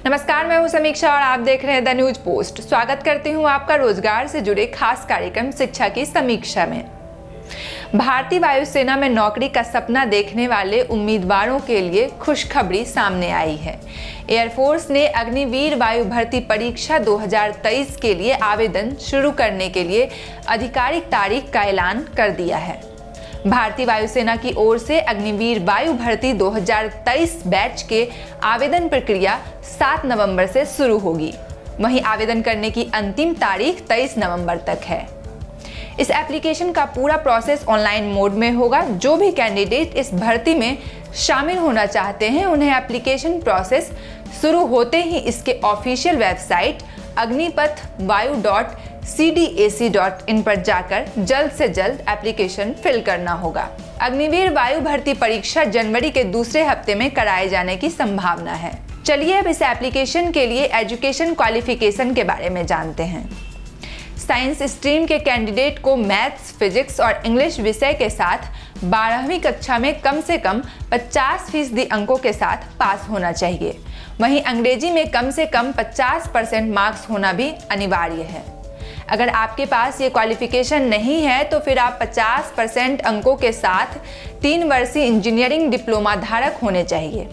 नमस्कार, मैं हूं समीक्षा और आप देख रहे हैं द न्यूज पोस्ट। स्वागत करती हूं आपका रोजगार से जुड़े खास कार्यक्रम शिक्षा की समीक्षा में। भारतीय वायुसेना में नौकरी का सपना देखने वाले उम्मीदवारों के लिए खुशखबरी सामने आई है। एयरफोर्स ने अग्निवीर वायु भर्ती परीक्षा 2023 के लिए आवेदन शुरू करने के लिए आधिकारिक तारीख का ऐलान कर दिया है। भारतीय वायुसेना की ओर से अग्निवीर वायु भर्ती 2023 बैच के आवेदन प्रक्रिया 7 नवंबर से शुरू होगी। वहीं आवेदन करने की अंतिम तारीख 23 नवंबर तक है। इस एप्लीकेशन का पूरा प्रोसेस ऑनलाइन मोड में होगा। जो भी कैंडिडेट इस भर्ती में शामिल होना चाहते हैं, उन्हें एप्लीकेशन प्रोसेस शुरू होते ही इसके ऑफिशियल वेबसाइट agnipathvayu.cdac.in पर जाकर जल्द से जल्द एप्लीकेशन फिल करना होगा। अग्निवीर वायु भर्ती परीक्षा जनवरी के दूसरे हफ्ते में कराए जाने की संभावना है। चलिए अब इस एप्लीकेशन के लिए एजुकेशन क्वालिफिकेशन के बारे में जानते हैं। साइंस स्ट्रीम के कैंडिडेट को मैथ्स, फिजिक्स और इंग्लिश विषय के साथ 12वीं कक्षा में कम से कम 50% अंकों के साथ पास होना चाहिए। वहीं अंग्रेजी में कम से कम 50% मार्क्स होना भी अनिवार्य है। अगर आपके पास ये क्वालिफिकेशन नहीं है तो फिर आप 50% अंकों के साथ 3 वर्षीय इंजीनियरिंग डिप्लोमा धारक होने चाहिए।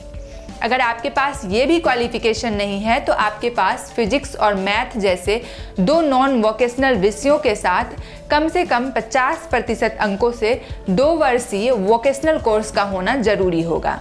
अगर आपके पास ये भी क्वालिफिकेशन नहीं है तो आपके पास फिजिक्स और मैथ जैसे 2 नॉन वोकेशनल विषयों के साथ कम से कम 50% अंकों से 2 वर्षीय वोकेशनल कोर्स का होना जरूरी होगा।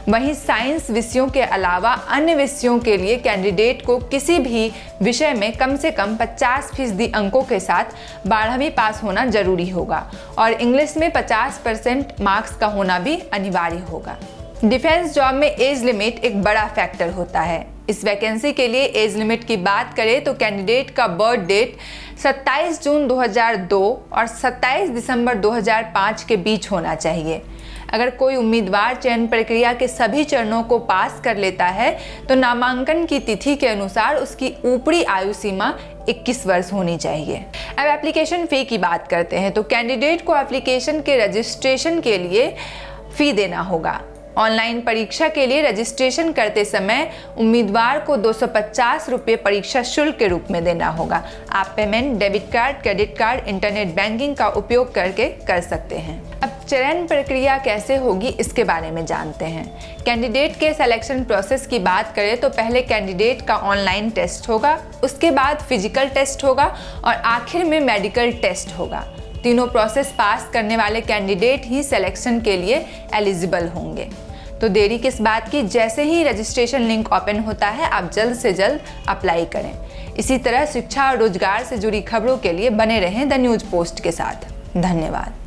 वहीं साइंस विषयों के अलावा अन्य विषयों के लिए कैंडिडेट को किसी भी विषय में कम से कम 50% अंकों के साथ 12वीं पास होना जरूरी होगा और इंग्लिश में 50% मार्क्स का होना भी अनिवार्य होगा। डिफेंस जॉब में एज लिमिट एक बड़ा फैक्टर होता है। इस वैकेंसी के लिए एज लिमिट की बात करें तो कैंडिडेट का बर्थ डेट 27 जून 2002 और 27 दिसंबर 2005 के बीच होना चाहिए। अगर कोई उम्मीदवार चयन प्रक्रिया के सभी चरणों को पास कर लेता है तो नामांकन की तिथि के अनुसार उसकी ऊपरी आयु सीमा 21 वर्ष होनी चाहिए। अब एप्लीकेशन फ़ी की बात करते हैं तो कैंडिडेट को एप्लीकेशन के रजिस्ट्रेशन के लिए फ़ी देना होगा। ऑनलाइन परीक्षा के लिए रजिस्ट्रेशन करते समय उम्मीदवार को 250 रुपये परीक्षा शुल्क के रूप में देना होगा। आप payment debit card, credit card, internet banking का उपयोग करके कर सकते हैं। अब चयन प्रक्रिया कैसे होगी इसके बारे में जानते हैं। कैंडिडेट के सिलेक्शन प्रोसेस की बात करें तो पहले कैंडिडेट का ऑनलाइन टेस्ट होगा, उसके बाद फिजिकल टेस्ट होगा और आखिर में मेडिकल टेस्ट होगा। तीनों प्रोसेस पास करने वाले कैंडिडेट ही सिलेक्शन के लिए एलिजिबल होंगे। तो देरी किस बात की, जैसे ही रजिस्ट्रेशन लिंक ओपन होता है आप जल्द से जल्द अप्लाई करें। इसी तरह शिक्षा और रोजगार से जुड़ी खबरों के लिए बने रहें द न्यूज पोस्ट के साथ। धन्यवाद।